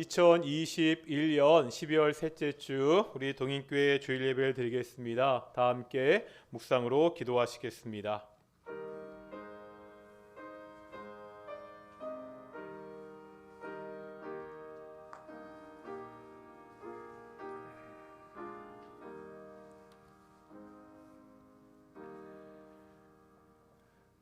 2021년 12월 셋째 주 우리 동인교회 주일 예배를 드리겠습니다. 다 함께 묵상으로 기도하시겠습니다.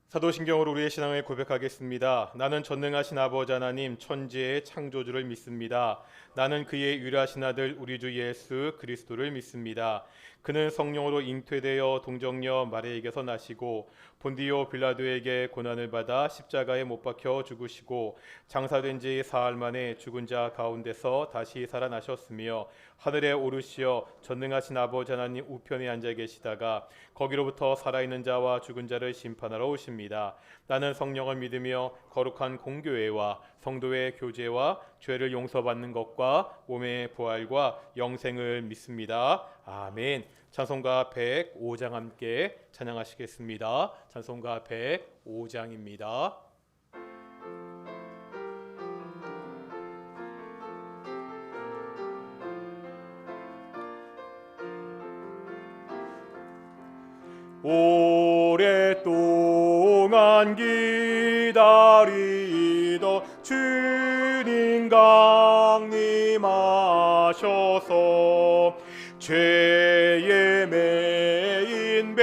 사도신경으로 우리의 신앙을 고백하겠습니다. 나는 전능하신 아버지 하나님 천지의 창조주를 믿습니다. 나는 그의 유일하신 아들 우리 주 예수 그리스도를 믿습니다. 그는 성령으로 잉태되어 동정녀 마리아에게서 나시고 본디오 빌라도에게 고난을 받아 십자가에 못 박혀 죽으시고 장사된 지 사흘 만에 죽은 자 가운데서 다시 살아나셨으며 하늘에 오르시어 전능하신 아버지 하나님 우편에 앉아 계시다가 거기로부터 살아있는 자와 죽은 자를 심판하러 오십니다. 나는 성령을 믿으며 거룩한 공교회와 성도의 교제와 죄를 용서받는 것과 몸의 부활과 영생을 믿습니다. 아멘. 찬송가 105장 함께 찬양하시겠습니다. 찬송가 105장입니다. 오랫동안 기다리던 주님 강림하셔서 죄에 매인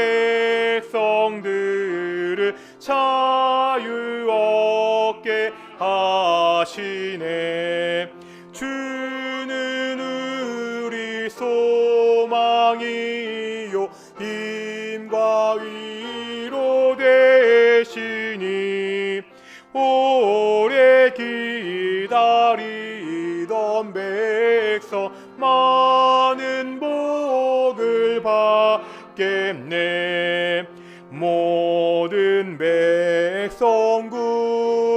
백성들을 자유 얻게 하시네. 주는 우리 소망이요 힘과 위로 되시니 오래 기다리던 백성 많은 복을 받겠네. 모든 백성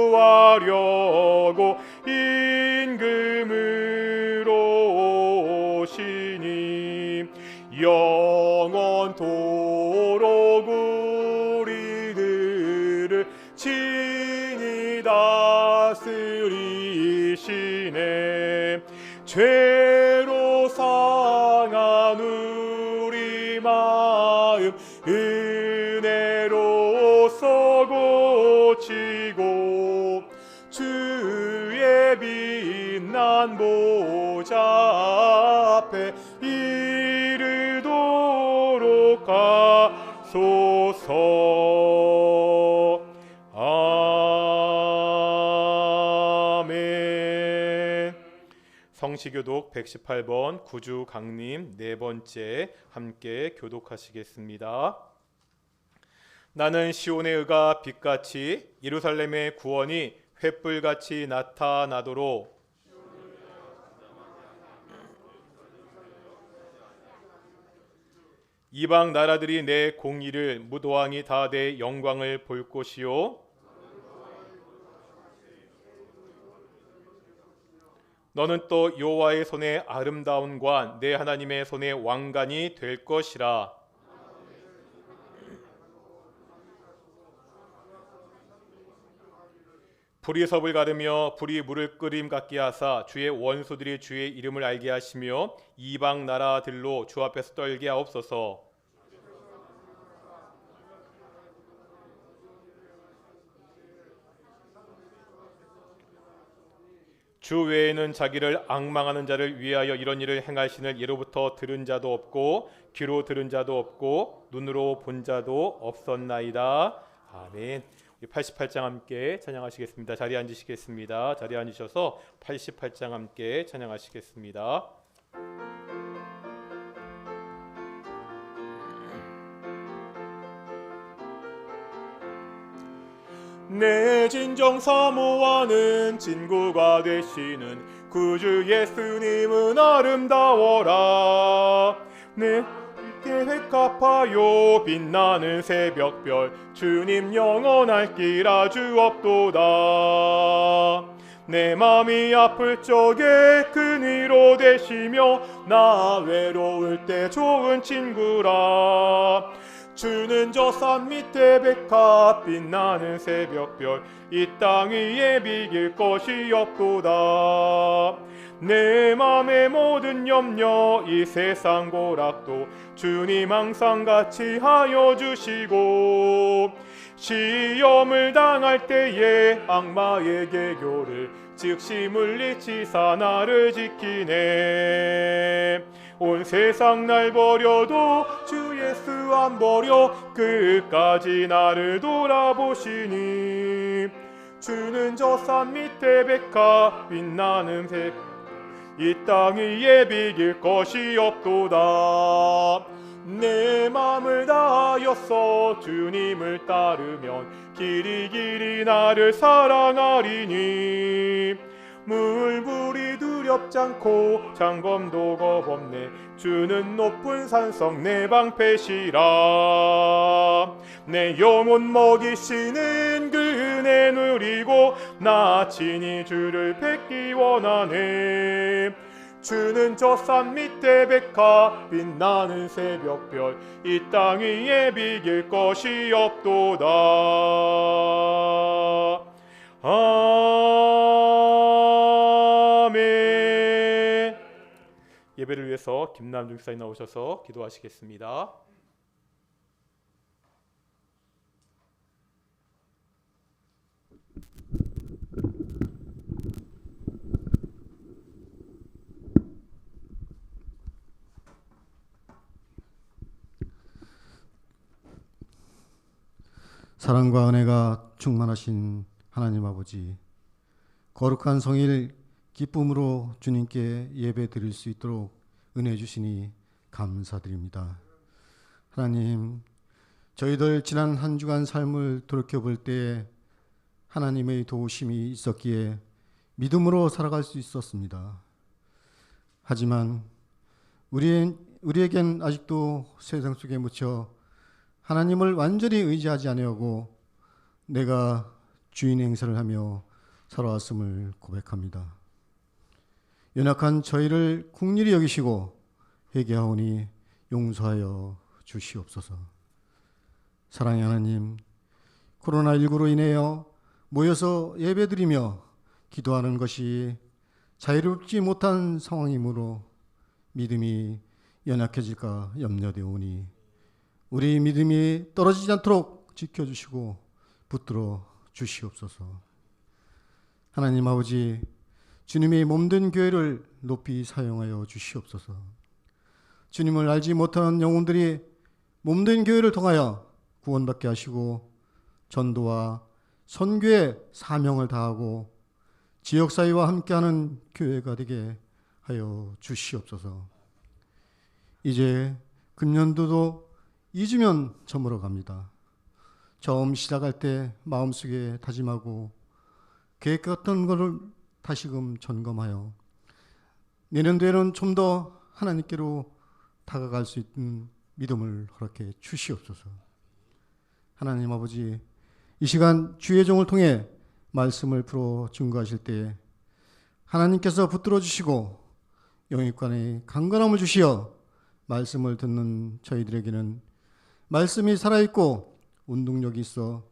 구하려고 임금으로 오시니 영원토록 우리들을 친히 다스리시네. 죄로 상한 우리 마음 은혜로써 고치고 주의 빛난 보좌 앞에 이르도록 하소서. 아멘. 성시교독 118번 구주 강림 네 번째 함께 교독하시겠습니다. 나는 시온의 의가 빛같이 예루살렘의 구원이 횃불같이 나타나도록 이방 나라들이 내 공의를 무도왕이 다 내 영광을 볼 것이요 너는 또 여호와의 손에 아름다운 관 내 하나님의 손에 왕관이 될 것이라. 불이 섭을 가르며 불이 물을 끓임 같게 하사 주의 원수들이 주의 이름을 알게 하시며 이방 나라들로 주 앞에서 떨게 하옵소서. 주 외에는 자기를 앙망하는 자를 위하여 이런 일을 행하시는 예로부터 들은 자도 없고 귀로 들은 자도 없고 눈으로 본 자도 없었나이다. 아멘. 88장 함께 찬양하시겠습니다. 자리에 앉으시겠습니다. 자리에 앉으셔서 88장 함께 찬양하시겠습니다. 내 진정 사모하는 친구가 되시는 구주 예수님은 아름다워라. 내 계획 갚아요 빛나는 새벽별 주님 영원할 길 아주 없도다. 내 맘이 아플 적에 큰 위로 되시며 나 외로울 때 좋은 친구라. 주는 저 산 밑에 백합 빛나는 새벽별 이 땅 위에 비길 것이 없도다. 내 맘의 모든 염려 이 세상 고락도 주님 항상 같이 하여 주시고, 시험을 당할 때에 악마의 계교를 즉시 물리치사 나를 지키네. 온 세상 날 버려도 주 예수 안 버려 끝까지 나를 돌아보시니, 주는 저 산 밑에 백화 빛나는 새 이 땅 위에 비길 것이 없도다. 내 맘을 다하여서 주님을 따르면 길이 나를 사랑하리니, 물불이 두렵지 않고 장검도 겁없네. 주는 높은 산성 내 방패시라. 내 영혼 먹이시는 그 은혜 누리고 나 친히 주를 뵙기 원하네. 주는 저 산 밑에 백화 빛나는 새벽별 이 땅 위에 비길 것이 없도다. 아멘. 예배를 위해서 김남중 사님 나오셔서 기도하시겠습니다. 사랑과 은혜가 충만하신 하나님 아버지, 거룩한 성일 기쁨으로 주님께 예배 드릴 수 있도록 은혜 주시니 감사드립니다. 하나님, 저희들 지난 한 주간 삶을 돌이켜볼 때에 하나님의 도우심이 있었기에 믿음으로 살아갈 수 있었습니다. 하지만 우리에겐 아직도 세상 속에 묻혀 하나님을 완전히 의지하지 아니하고 내가 주인 행세를 하며 살아왔음을 고백합니다. 연약한 저희를 긍휼히 여기시고 회개하오니 용서하여 주시옵소서. 사랑의 하나님, 코로나19로 인하여 모여서 예배드리며 기도하는 것이 자유롭지 못한 상황이므로 믿음이 연약해질까 염려되오니 우리 믿음이 떨어지지 않도록 지켜주시고 붙들어 주시옵소서. 하나님 아버지, 주님의 몸된 교회를 높이 사용하여 주시옵소서. 주님을 알지 못하는 영혼들이 몸된 교회를 통하여 구원받게 하시고 전도와 선교의 사명을 다하고 지역사회와 함께하는 교회가 되게 하여 주시옵소서. 이제 금년도도 2주면 저물어 갑니다. 처음 시작할 때 마음속에 다짐하고 계획했던 것을 다시금 점검하여 내년도에는 좀 더 하나님께로 다가갈 수 있는 믿음을 허락해 주시옵소서. 하나님 아버지, 이 시간 주의 종을 통해 말씀을 풀어 증거하실 때 하나님께서 붙들어 주시고 영육간의 강건함을 주시어 말씀을 듣는 저희들에게는 말씀이 살아있고 운동력이 있어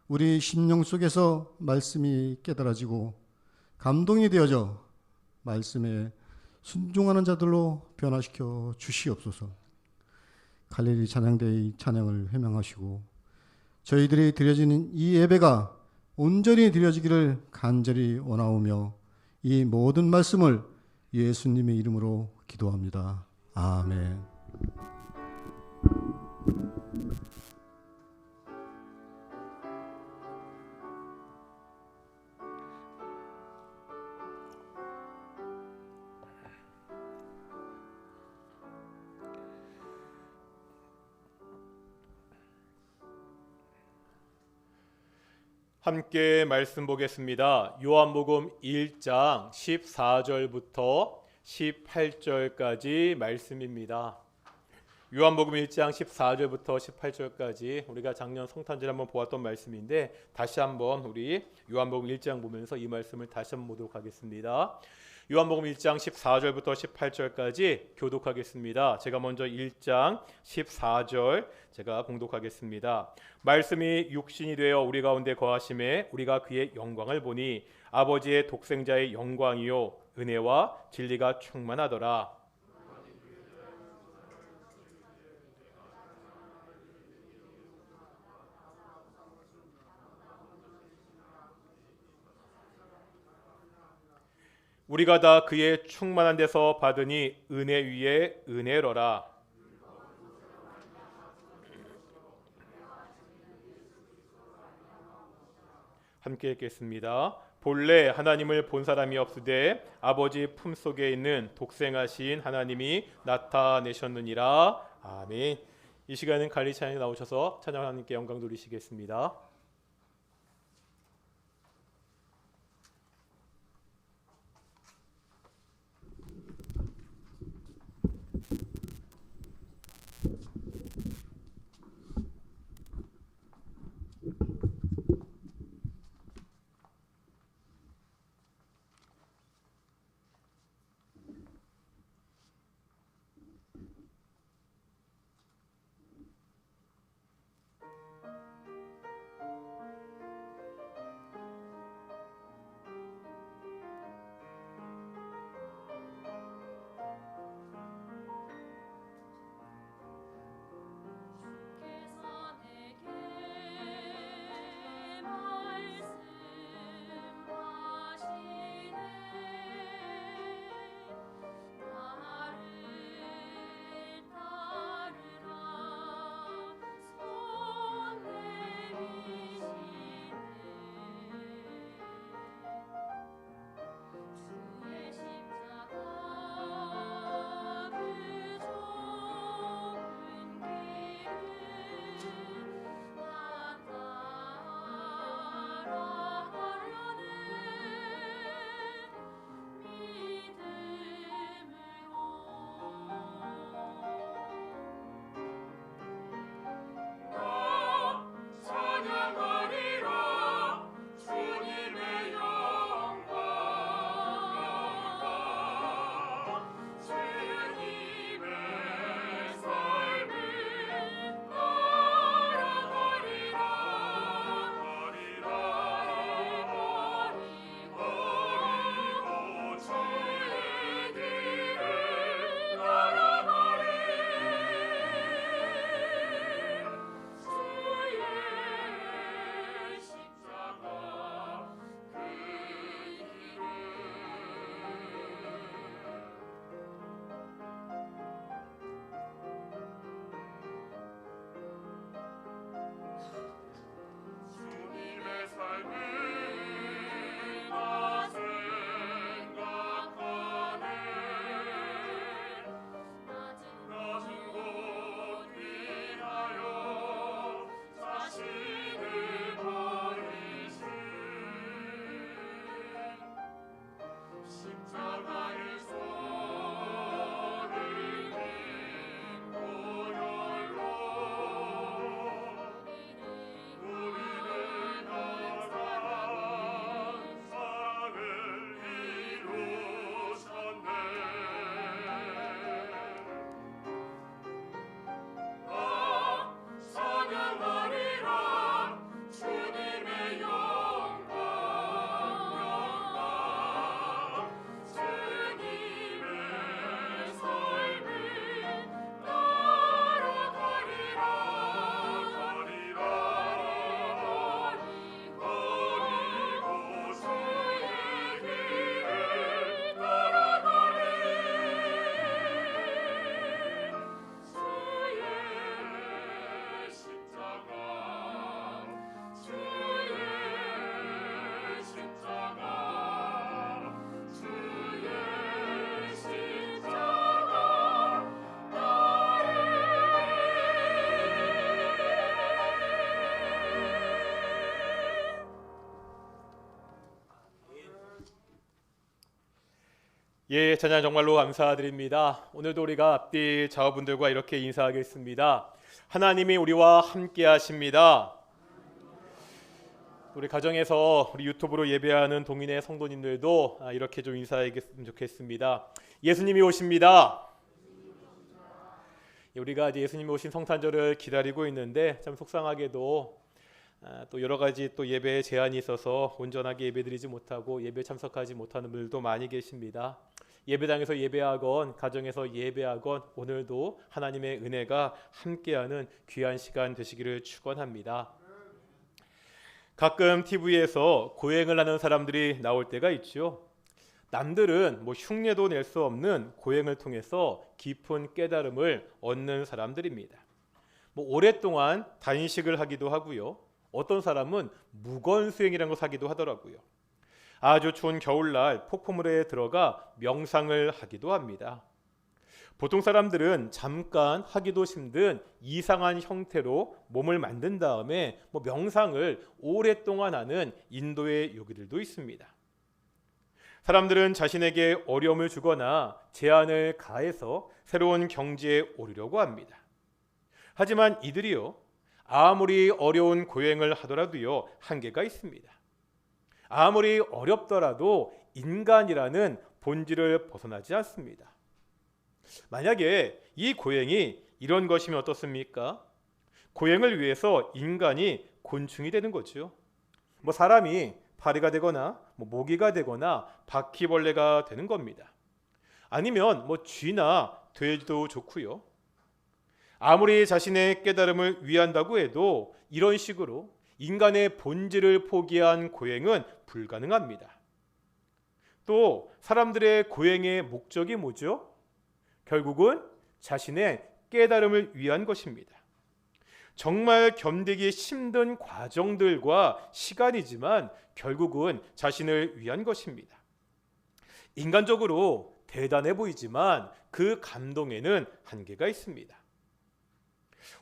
우리 심령 속에서 말씀이 깨달아지고 감동이 되어져 말씀에 순종하는 자들로 변화시켜 주시옵소서. 갈릴리 찬양대의 찬양을 회명하시고 저희들이 드려지는 이 예배가 온전히 드려지기를 간절히 원하오며 이 모든 말씀을 예수님의 이름으로 기도합니다. 아멘. 함께 말씀 보겠습니다. 요한복음 1장 14절부터 18절까지 말씀입니다. 요한복음 1장 14절부터 18절까지 우리가 작년 성탄절 한번 보았던 말씀인데 다시 한번 우리 요한복음 1장 보면서 이 말씀을 다시 한번 보도록 하겠습니다. 요한복음 1장 14절부터 18절까지 교독하겠습니다. 제가 먼저 1장 14절 제가 봉독하겠습니다. 말씀이 육신이 되어 우리 가운데 거하심에 우리가 그의 영광을 보니 아버지의 독생자의 영광이요 은혜와 진리가 충만하더라. 우리가 다 그의 충만한 데서 받으니 은혜 위에 은혜로라. 함께 읽겠습니다. 본래 하나님을 본 사람이 없으되 아버지 품속에 있는 독생하신 하나님이 나타내셨느니라. 아멘. 이 시간은 갈리 찬양에 나오셔서 찬양 하나님께 영광 돌리시겠습니다. 예, 찬양 정말로 감사드립니다. 오늘도 우리가 앞뒤 자녀분들과 이렇게 인사하겠습니다. 하나님이 우리와 함께 하십니다. 우리 가정에서 우리 유튜브로 예배하는 동인의 성도님들도 이렇게 좀 인사하겠으면 좋겠습니다. 예수님이 오십니다. 우리가 이제 예수님이 오신 성탄절을 기다리고 있는데 참 속상하게도 또 여러 가지 또 예배에 제한이 있어서 온전하게 예배드리지 못하고 예배 참석하지 못하는 분들도 많이 계십니다. 예배당에서 예배하건 가정에서 예배하건 오늘도 하나님의 은혜가 함께하는 귀한 시간 되시기를 축원합니다. 가끔 TV에서 고행을 하는 사람들이 나올 때가 있죠. 남들은 흉내도 낼 수 없는 고행을 통해서 깊은 깨달음을 얻는 사람들입니다. 오랫동안 단식을 하기도 하고요. 어떤 사람은 무건 수행이라는 것을 하기도 하더라고요. 아주 추운 겨울날 폭포물에 들어가 명상을 하기도 합니다. 보통 사람들은 잠깐 하기도 힘든 이상한 형태로 몸을 만든 다음에 명상을 오랫동안 하는 인도의 요기들도 있습니다. 사람들은 자신에게 어려움을 주거나 제한을 가해서 새로운 경지에 오르려고 합니다. 하지만 이들이요, 아무리 어려운 고행을 하더라도요, 한계가 있습니다. 아무리 어렵더라도 인간이라는 본질을 벗어나지 않습니다. 만약에 이 고행이 이런 것이면 어떻습니까? 고행을 위해서 인간이 곤충이 되는 거죠. 사람이 파리가 되거나 모기가 되거나 바퀴벌레가 되는 겁니다. 아니면 쥐나 돼지도 좋고요. 아무리 자신의 깨달음을 위한다고 해도 이런 식으로 인간의 본질을 포기한 고행은 불가능합니다. 또 사람들의 고행의 목적이 뭐죠? 결국은 자신의 깨달음을 위한 것입니다. 정말 견디기 힘든 과정들과 시간이지만 결국은 자신을 위한 것입니다. 인간적으로 대단해 보이지만 그 감동에는 한계가 있습니다.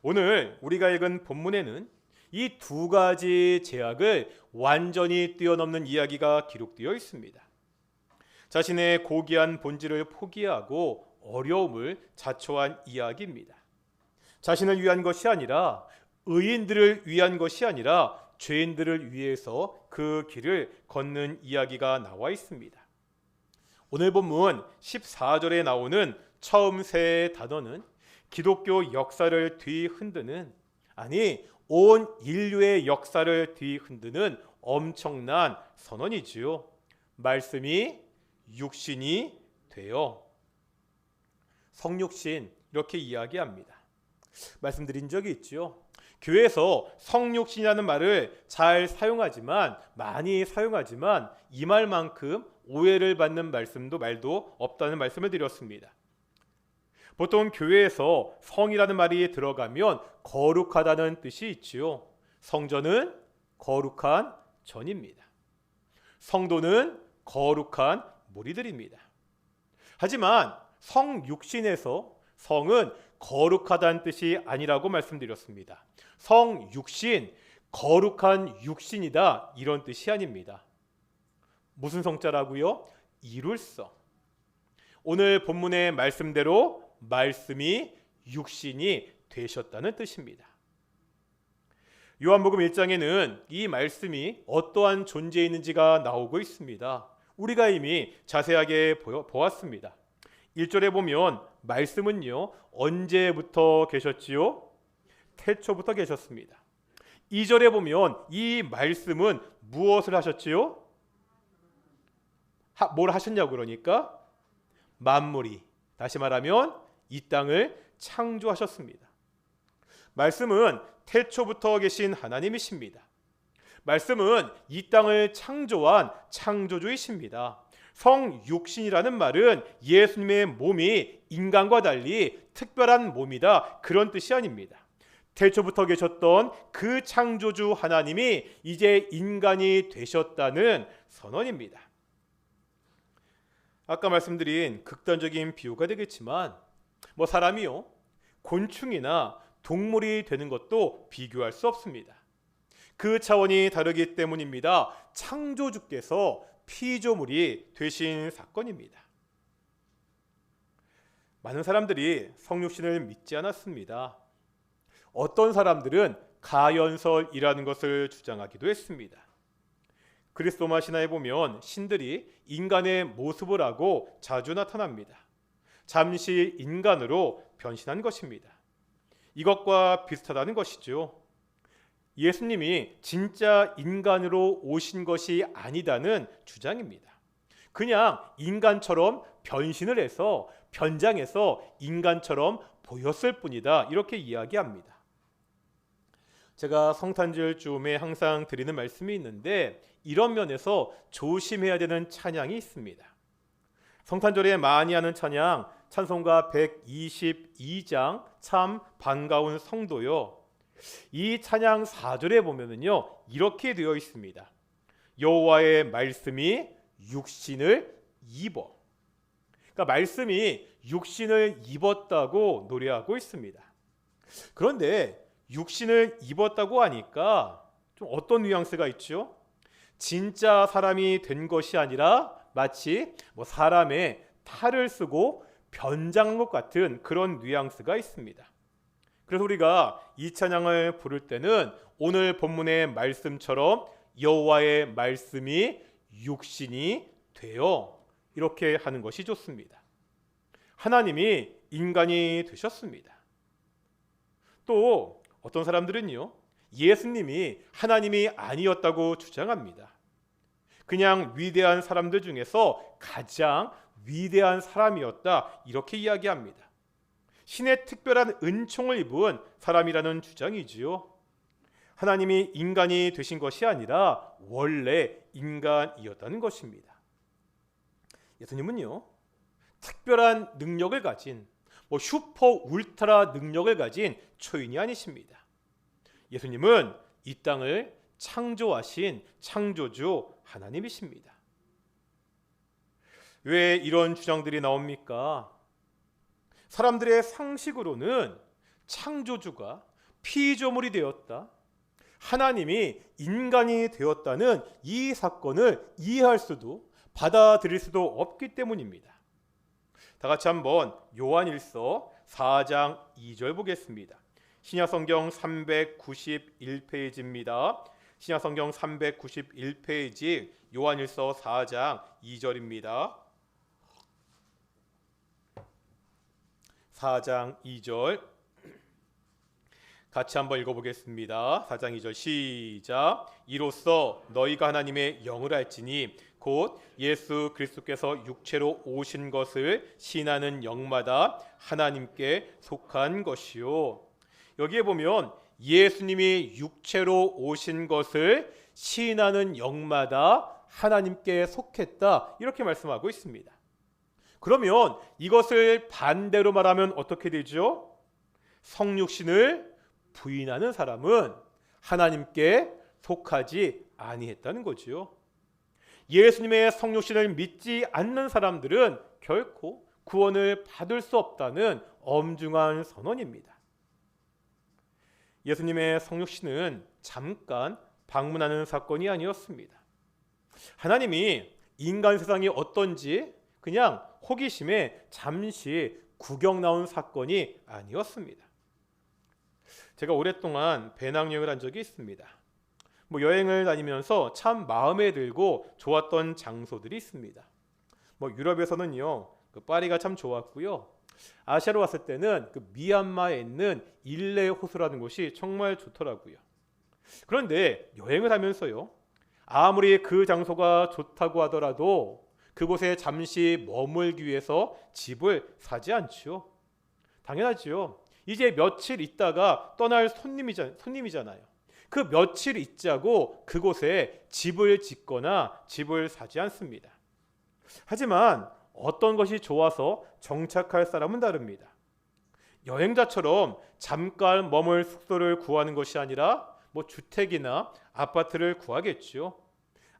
오늘 우리가 읽은 본문에는 이 두 가지 제약을 완전히 뛰어넘는 이야기가 기록되어 있습니다. 자신의 고귀한 본질을 포기하고 어려움을 자초한 이야기입니다. 자신을 위한 것이 아니라 의인들을 위한 것이 아니라 죄인들을 위해서 그 길을 걷는 이야기가 나와 있습니다. 오늘 본문 14절에 나오는 처음 세 단어는 기독교 역사를 뒤흔드는, 아니 온 인류의 역사를 뒤흔드는 엄청난 선언이지요. 말씀이 육신이 되어. 성육신 이렇게 이야기합니다. 말씀드린 적이 있죠. 교회에서 성육신이라는 말을 잘 사용하지만, 많이 사용하지만 이 말만큼 오해를 받는 말도 없다는 말씀을 드렸습니다. 보통 교회에서 성이라는 말이 들어가면 거룩하다는 뜻이 있지요. 성전은 거룩한 전입니다. 성도는 거룩한 무리들입니다. 하지만 성육신에서 성은 거룩하다는 뜻이 아니라고 말씀드렸습니다. 성육신, 거룩한 육신이다, 이런 뜻이 아닙니다. 무슨 성자라고요? 이룰 성. 오늘 본문의 말씀대로 말씀이 육신이 되셨다는 뜻입니다. 요한복음 1장에는 이 말씀이 어떠한 존재에 있는지가 나오고 있습니다. 우리가 이미 자세하게 보았습니다. 1절에 보면 말씀은요, 언제부터 계셨지요? 태초부터 계셨습니다. 2절에 보면 이 말씀은 무엇을 하셨지요? 뭘 하셨냐고 그러니까 만물이, 다시 말하면 이 땅을 창조하셨습니다. 말씀은 태초부터 계신 하나님이십니다. 말씀은 이 땅을 창조한 창조주이십니다. 성육신이라는 말은 예수님의 몸이 인간과 달리 특별한 몸이다, 그런 뜻이 아닙니다. 태초부터 계셨던 그 창조주 하나님이 이제 인간이 되셨다는 선언입니다. 아까 말씀드린 극단적인 비유가 되겠지만 사람이요, 곤충이나 동물이 되는 것도 비교할 수 없습니다. 그 차원이 다르기 때문입니다. 창조주께서 피조물이 되신 사건입니다. 많은 사람들이 성육신을 믿지 않았습니다. 어떤 사람들은 가연설이라는 것을 주장하기도 했습니다. 그리스도마 신화에 보면 신들이 인간의 모습을 하고 자주 나타납니다. 잠시 인간으로 변신한 것입니다. 이것과 비슷하다는 것이죠. 예수님이 진짜 인간으로 오신 것이 아니다는 주장입니다. 그냥 인간처럼 변신을 해서 변장해서 인간처럼 보였을 뿐이다, 이렇게 이야기합니다. 제가 성탄절 즈음에 항상 드리는 말씀이 있는데 이런 면에서 조심해야 되는 찬양이 있습니다. 성탄절에 많이 하는 찬양 찬송가 122장 참 반가운 성도요. 이 찬양 4절에 보면은요 이렇게 되어 있습니다. 여호와의 말씀이 육신을 입어. 그러니까 말씀이 육신을 입었다고 노래하고 있습니다. 그런데 육신을 입었다고 하니까 좀 어떤 뉘앙스가 있죠? 진짜 사람이 된 것이 아니라 마치 사람의 탈을 쓰고 변장한 것 같은 그런 뉘앙스가 있습니다. 그래서 우리가 이 찬양을 부를 때는 오늘 본문의 말씀처럼 여호와의 말씀이 육신이 되어 이렇게 하는 것이 좋습니다. 하나님이 인간이 되셨습니다. 또 어떤 사람들은요 예수님이 하나님이 아니었다고 주장합니다. 그냥 위대한 사람들 중에서 가장 위대한 사람이었다, 이렇게 이야기합니다. 신의 특별한 은총을 입은 사람이라는 주장이지요. 하나님이 인간이 되신 것이 아니라 원래 인간이었다는 것입니다. 예수님은요 특별한 능력을 가진 슈퍼 울트라 능력을 가진 초인이 아니십니다. 예수님은 이 땅을 창조하신 창조주 하나님이십니다. 왜 이런 주장들이 나옵니까? 사람들의 상식으로는 창조주가 피조물이 되었다, 하나님이 인간이 되었다는 이 사건을 이해할 수도 받아들일 수도 없기 때문입니다. 다 같이 한번 요한일서 4장 2절 보겠습니다. 신약성경 391페이지입니다. 신약성경 391페이지 요한일서 4장 2절입니다. 4장 2절 같이 한번 읽어보겠습니다. 4장 2절 시작. 이로써 너희가 하나님의 영을 알지니 곧 예수 그리스도께서 육체로 오신 것을 신하는 영마다 하나님께 속한 것이요. 여기에 보면 예수님이 육체로 오신 것을 신하는 영마다 하나님께 속했다, 이렇게 말씀하고 있습니다. 그러면 이것을 반대로 말하면 어떻게 되죠? 성육신을 부인하는 사람은 하나님께 속하지 아니했다는 거지요. 예수님의 성육신을 믿지 않는 사람들은 결코 구원을 받을 수 없다는 엄중한 선언입니다. 예수님의 성육신은 잠깐 방문하는 사건이 아니었습니다. 하나님이 인간 세상이 어떤지 그냥 호기심에 잠시 구경 나온 사건이 아니었습니다. 제가 오랫동안 배낭여행을 한 적이 있습니다. 여행을 다니면서 참 마음에 들고 좋았던 장소들이 있습니다. 유럽에서는요 파리가 참 좋았고요. 아시아로 왔을 때는 미얀마에 있는 일레 호수라는 곳이 정말 좋더라고요. 그런데 여행을 하면서요 아무리 그 장소가 좋다고 하더라도 그곳에 잠시 머물기 위해서 집을 사지 않죠. 당연하죠. 이제 며칠 있다가 떠날 손님이잖아요. 그 며칠 있자고 그곳에 집을 짓거나 집을 사지 않습니다. 하지만 어떤 것이 좋아서 정착할 사람은 다릅니다. 여행자처럼 잠깐 머물 숙소를 구하는 것이 아니라 주택이나 아파트를 구하겠죠.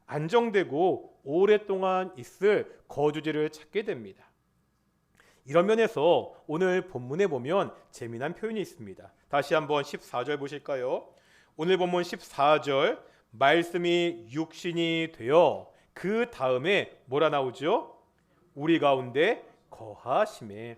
안정되고 오랫동안 있을 거주지를 찾게 됩니다. 이런 면에서 오늘 본문에 보면 재미난 표현이 있습니다. 다시 한번 14절 보실까요? 오늘 본문 14절 말씀이 육신이 되어 그 다음에 뭐라 나오죠? 우리 가운데 거하심에.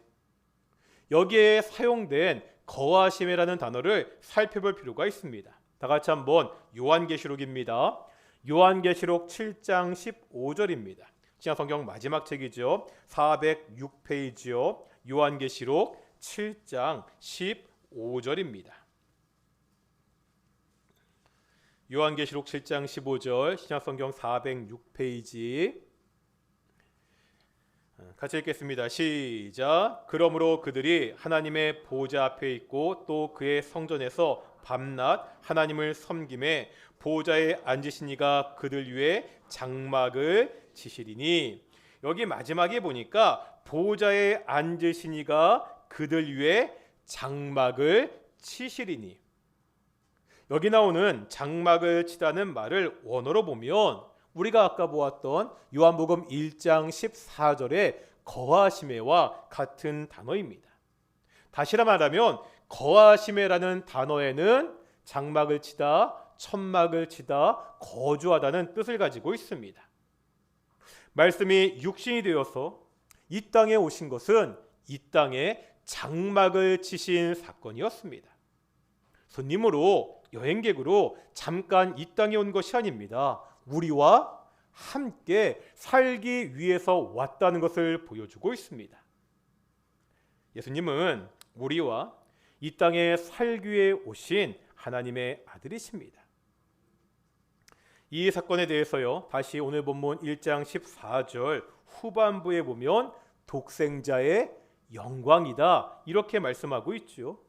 여기에 사용된 거하심이라는 단어를 살펴볼 필요가 있습니다. 다 같이 한번 요한계시록입니다. 요한계시록 7장 15절입니다. 신약성경 마지막 책이죠. 406페이지요. 요한계시록 7장 15절입니다. 요한계시록 7장 15절 신약성경 406페이지 같이 읽겠습니다. 시작. 그러므로 그들이 하나님의 보좌 앞에 있고 또 그의 성전에서 밤낮 하나님을 섬김에 보좌에 앉으신 이가 그들 위에 장막을 치시리니, 여기 마지막에 보니까 보좌에 앉으신 이가 그들 위에 장막을 치시리니, 여기 나오는 장막을 치다는 말을 원어로 보면 우리가 아까 보았던 요한복음 1장 14절의 거하시매와 같은 단어입니다. 다시 말하면 거하시매라는 단어에는 장막을 치다, 천막을 치다, 거주하다는 뜻을 가지고 있습니다. 말씀이 육신이 되어서 이 땅에 오신 것은 이 땅에 장막을 치신 사건이었습니다. 손님으로, 여행객으로 잠깐 이 땅에 온 것이 아닙니다. 우리와 함께 살기 위해서 왔다는 것을 보여주고 있습니다. 예수님은 우리와 이 땅에 살기 위해 오신 하나님의 아들이십니다. 이 사건에 대해서요, 다시 오늘 본문 1장 14절 후반부에 보면 독생자의 영광이다, 이렇게 말씀하고 있죠.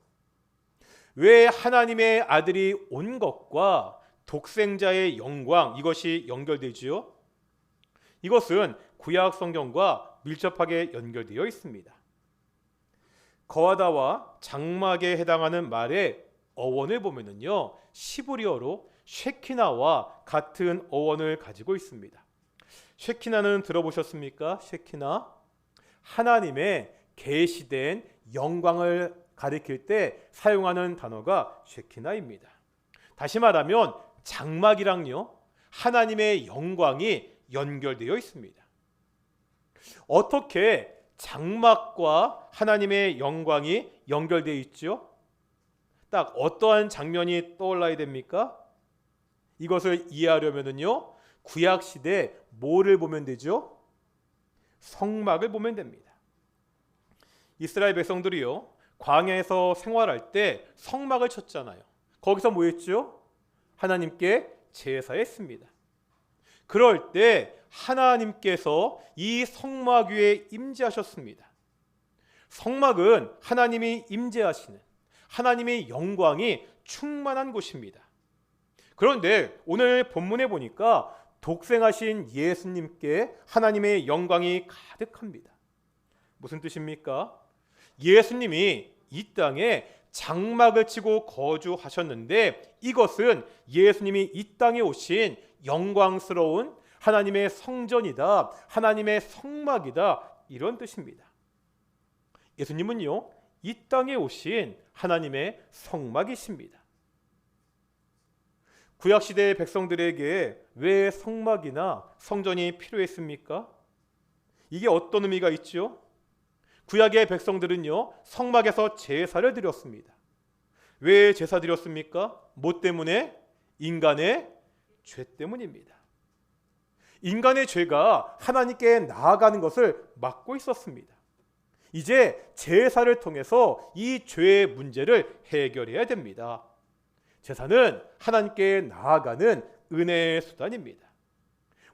왜 하나님의 아들이 온 것과 독생자의 영광, 이것이 연결되지요? 이것은 구약 성경과 밀접하게 연결되어 있습니다. 거하다와 장막에 해당하는 말의 어원을 보면은요, 시브리어로 쉐키나와 같은 어원을 가지고 있습니다. 쉐키나는 들어보셨습니까? 쉐키나, 하나님의 계시된 영광을 가리킬 때 사용하는 단어가 쉐키나입니다. 다시 말하면 장막이랑요, 하나님의 영광이 연결되어 있습니다. 어떻게 장막과 하나님의 영광이 연결되어 있죠? 딱 어떠한 장면이 떠올라야 됩니까? 이것을 이해하려면요, 구약 시대 뭐를 보면 되죠? 성막을 보면 됩니다. 이스라엘 백성들이요, 광야에서 생활할 때 성막을 쳤잖아요. 거기서 뭐 했죠? 하나님께 제사했습니다. 그럴 때 하나님께서 이 성막 위에 임재하셨습니다. 성막은 하나님이 임재하시는, 하나님의 영광이 충만한 곳입니다. 그런데 오늘 본문에 보니까 독생하신 예수님께 하나님의 영광이 가득합니다. 무슨 뜻입니까? 예수님이 이 땅에 장막을 치고 거주하셨는데, 이것은 예수님이 이 땅에 오신 영광스러운 하나님의 성전이다, 하나님의 성막이다, 이런 뜻입니다. 예수님은요, 이 땅에 오신 하나님의 성막이십니다. 구약시대의 백성들에게 왜 성막이나 성전이 필요했습니까? 이게 어떤 의미가 있죠? 구약의 백성들은요, 성막에서 제사를 드렸습니다. 왜 제사 드렸습니까? 뭐 때문에? 인간의 죄 때문입니다. 인간의 죄가 하나님께 나아가는 것을 막고 있었습니다. 이제 제사를 통해서 이 죄의 문제를 해결해야 됩니다. 제사는 하나님께 나아가는 은혜의 수단입니다.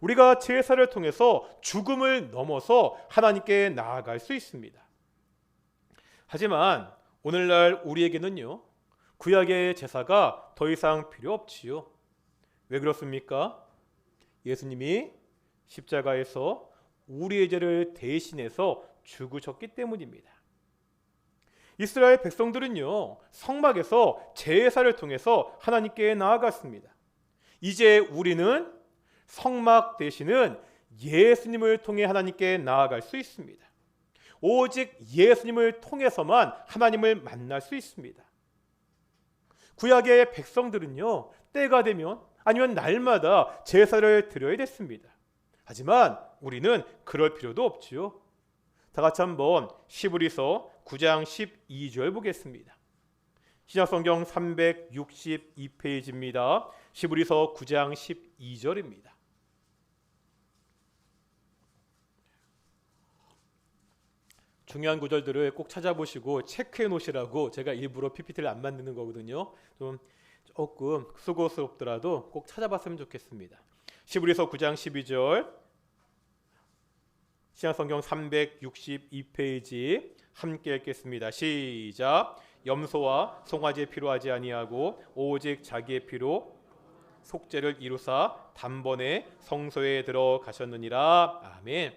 우리가 제사를 통해서 죽음을 넘어서 하나님께 나아갈 수 있습니다. 하지만 오늘날 우리에게는요, 구약의 제사가 더 이상 필요 없지요. 왜 그렇습니까? 예수님이 십자가에서 우리의 죄를 대신해서 죽으셨기 때문입니다. 이스라엘 백성들은요, 성막에서 제사를 통해서 하나님께 나아갔습니다. 이제 우리는 성막 대신은 예수님을 통해 하나님께 나아갈 수 있습니다. 오직 예수님을 통해서만 하나님을 만날 수 있습니다. 구약의 백성들은요, 때가 되면, 아니면 날마다 제사를 드려야 됐습니다. 하지만 우리는 그럴 필요도 없지요. 다 같이 한번 시브리서 9장 12절 보겠습니다. 신약성경 362페이지입니다. 히브리서 9장 12절입니다. 중요한 구절들을 꼭 찾아보시고 체크해 놓으시라고 제가 일부러 PPT를 안 만드는 거거든요. 좀 조금 수고스럽더라도 꼭 찾아봤으면 좋겠습니다. 히브리서 9장 12절, 신약성경 362페이지 함께 읽겠습니다. 시작. 염소와 송아지의 피로 하지 아니하고 오직 자기의 피로 속죄를 이루사 단번에 성소에 들어가셨느니라. 아멘.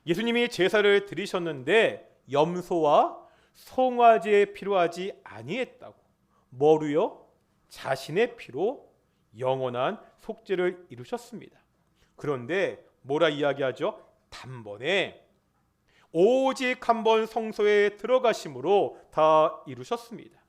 예수님이 제사를 드리셨는데 염소와 송아지의 피로 하지 아니했다고. 뭐로요? 자신의 피로 영원한 속죄를 이루셨습니다. 그런데 뭐라 이야기하죠? 단번에 오직 한 번 성소에 들어가심으로 다 이루셨습니다.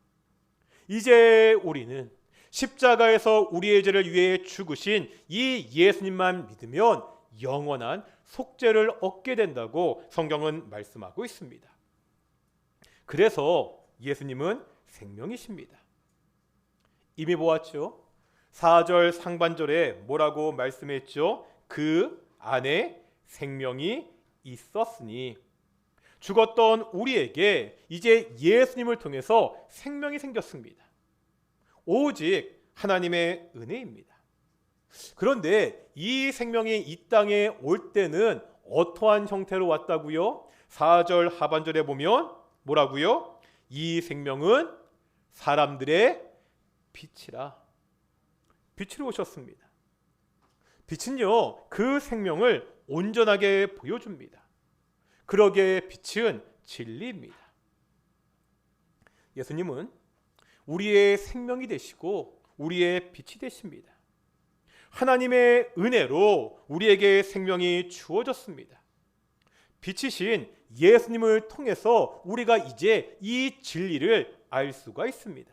이제 우리는 십자가에서 우리의 죄를 위해 죽으신 이 예수님만 믿으면 영원한 속죄를 얻게 된다고 성경은 말씀하고 있습니다. 그래서 예수님은 생명이십니다. 이미 보았죠? 4절 상반절에 뭐라고 말씀했죠? 그 안에 생명이 있었으니. 죽었던 우리에게 이제 예수님을 통해서 생명이 생겼습니다. 오직 하나님의 은혜입니다. 그런데 이 생명이 이 땅에 올 때는 어떠한 형태로 왔다고요? 4절 하반절에 보면 뭐라고요? 이 생명은 사람들의 빛이라. 빛으로 오셨습니다. 빛은요, 그 생명을 온전하게 보여줍니다. 그러기에 빛은 진리입니다. 예수님은 우리의 생명이 되시고 우리의 빛이 되십니다. 하나님의 은혜로 우리에게 생명이 주어졌습니다. 빛이신 예수님을 통해서 우리가 이제 이 진리를 알 수가 있습니다.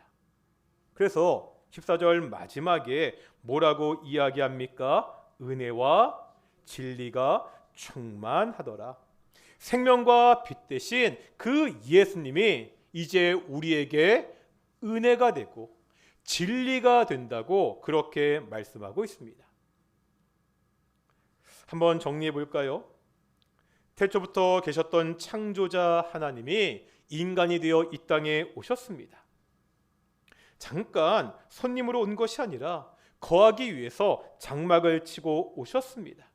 그래서 14절 마지막에 뭐라고 이야기합니까? 은혜와 진리가 충만하더라. 생명과 빛 대신 그 예수님이 이제 우리에게 은혜가 되고 진리가 된다고 그렇게 말씀하고 있습니다. 한번 정리해 볼까요? 태초부터 계셨던 창조자 하나님이 인간이 되어 이 땅에 오셨습니다. 잠깐 손님으로 온 것이 아니라 거하기 위해서 장막을 치고 오셨습니다.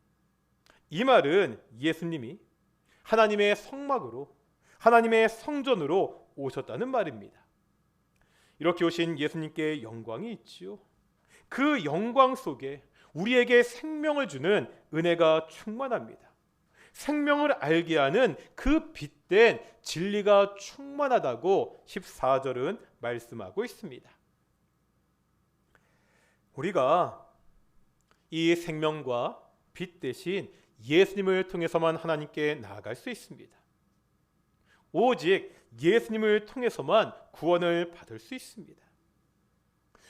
이 말은 예수님이 하나님의 성막으로, 하나님의 성전으로 오셨다는 말입니다. 이렇게 오신 예수님께 영광이 있지요. 그 영광 속에 우리에게 생명을 주는 은혜가 충만합니다. 생명을 알게 하는 그 빛된 진리가 충만하다고 14절은 말씀하고 있습니다. 우리가 이 생명과 빛 대신 예수님을 통해서만 하나님께 나아갈 수 있습니다. 오직 예수님을 통해서만 구원을 받을 수 있습니다.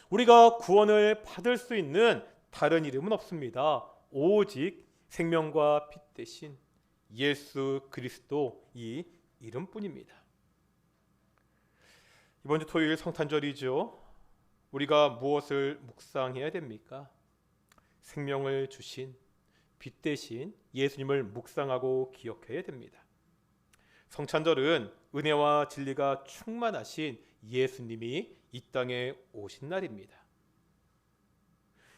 우리가 구원을 받을 수 있는 다른 이름은 없습니다. 오직 생명과 빛 대신 예수 그리스도 이 이름뿐입니다. 이번 주 토요일 성탄절이죠. 우리가 무엇을 묵상해야 됩니까? 생명을 주신 빛 대신 예수님을 묵상하고 기억해야 됩니다. 성탄절은 은혜와 진리가 충만하신 예수님이 이 땅에 오신 날입니다.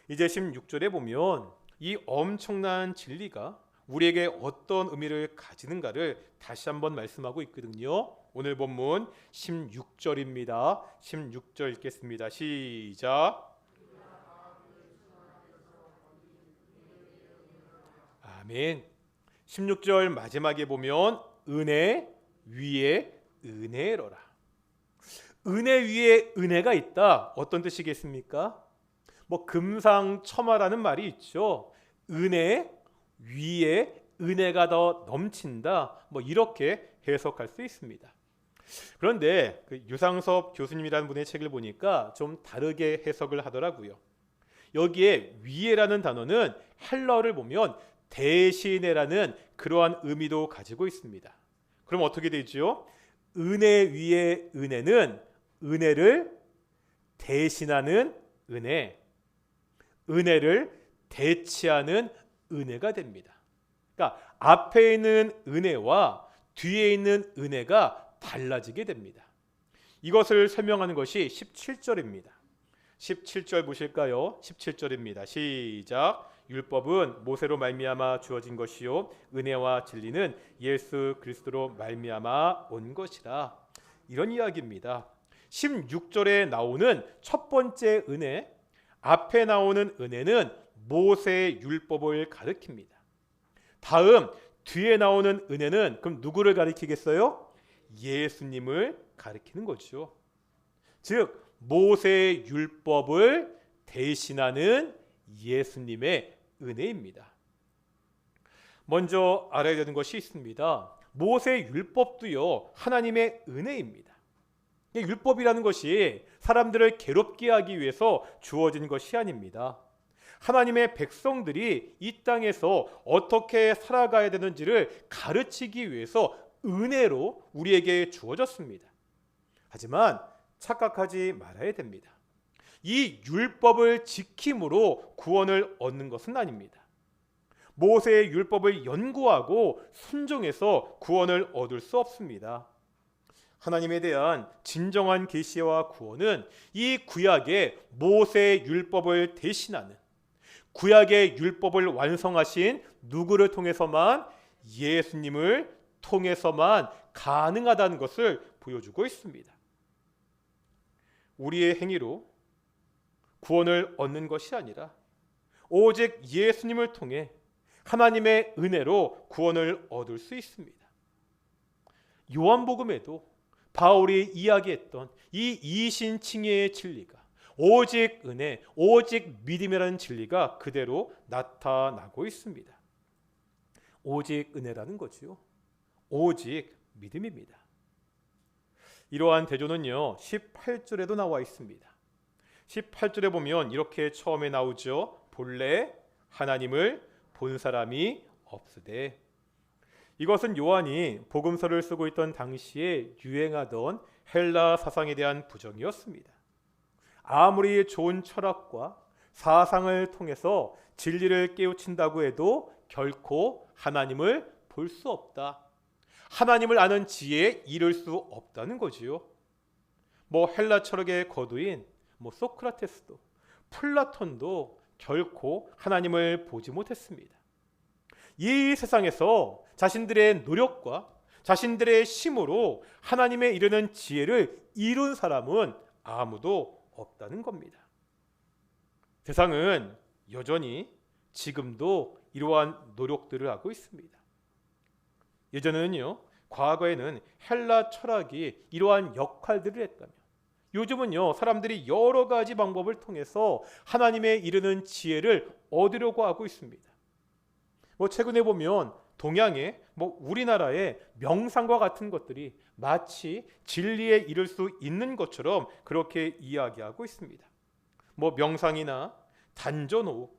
이제 16절에 보면 이 엄청난 진리가 우리에게 어떤 의미를 가지는가를 다시 한번 말씀하고 있거든요. 오늘 본문 16절입니다. 16절 읽겠습니다. 시작. 아멘. 16절 마지막에 보면 은혜 위에 은혜로라. 은혜 위에 은혜가 있다. 어떤 뜻이겠습니까? 금상첨화라는 말이 있죠. 은혜 위에 은혜가 더 넘친다. 이렇게 해석할 수 있습니다. 그런데 유상섭 교수님이라는 분의 책을 보니까 좀 다르게 해석을 하더라고요. 여기에 위에라는 단어는 헬러를 보면 대신에라는 그러한 의미도 가지고 있습니다. 그럼 어떻게 되죠? 은혜 위에 은혜는 은혜를 대신하는 은혜. 은혜를 대체하는 은혜가 됩니다. 그러니까 앞에 있는 은혜와 뒤에 있는 은혜가 달라지게 됩니다. 이것을 설명하는 것이 17절입니다. 17절 보실까요? 17절입니다. 시작. 율법은 모세로 말미암아 주어진 것이요 은혜와 진리는 예수 그리스도로 말미암아 온 것이라. 이런 이야기입니다. 16절에 나오는 첫 번째 은혜, 앞에 나오는 은혜는 모세의 율법을 가리킵니다. 다음 뒤에 나오는 은혜는 그럼 누구를 가리키겠어요? 예수님을 가리키는 거죠. 즉 모세의 율법을 대신하는 예수님의 은혜입니다. 먼저 알아야 되는 것이 있습니다. 모세의 율법도요 하나님의 은혜입니다. 율법이라는 것이 사람들을 괴롭게 하기 위해서 주어진 것이 아닙니다. 하나님의 백성들이 이 땅에서 어떻게 살아가야 되는지를 가르치기 위해서 은혜로 우리에게 주어졌습니다. 하지만 착각하지 말아야 됩니다. 이 율법을 지킴으로 구원을 얻는 것은 아닙니다. 모세의 율법을 연구하고 순종해서 구원을 얻을 수 없습니다. 하나님에 대한 진정한 계시와 구원은 이 구약의 모세의 율법을 대신하는 구약의 율법을 완성하신 누구를 통해서만 예수님을 통해서만 가능하다는 것을 보여주고 있습니다. 우리의 행위로 구원을 얻는 것이 아니라 오직 예수님을 통해 하나님의 은혜로 구원을 얻을 수 있습니다. 요한복음에도 바울이 이야기했던 이 이신칭의의 진리가 오직 은혜, 오직 믿음이라는 진리가 그대로 나타나고 있습니다. 오직 은혜라는 거지요. 오직 믿음입니다. 이러한 대조는요 18절에도 나와 있습니다. 18절에 보면 이렇게 처음에 나오죠. 본래 하나님을 본 사람이 없으되. 이것은 요한이 복음서를 쓰고 있던 당시에 유행하던 헬라 사상에 대한 부정이었습니다. 아무리 좋은 철학과 사상을 통해서 진리를 깨우친다고 해도 결코 하나님을 볼 수 없다. 하나님을 아는 지혜에 이를 수 없다는 거지요. 헬라 철학의 거두인 소크라테스도 플라톤도 결코 하나님을 보지 못했습니다. 이 세상에서 자신들의 노력과 자신들의 힘으로 하나님에 이르는 지혜를 이룬 사람은 아무도 없다는 겁니다. 세상은 여전히 지금도 이러한 노력들을 하고 있습니다. 예전에는요, 과거에는 헬라 철학이 이러한 역할들을 했다면 요즘은요, 사람들이 여러 가지 방법을 통해서 하나님에 이르는 지혜를 얻으려고 하고 있습니다. 최근에 보면 동양의 우리나라의 명상과 같은 것들이 마치 진리에 이를 수 있는 것처럼 그렇게 이야기하고 있습니다. 명상이나 단전호흡,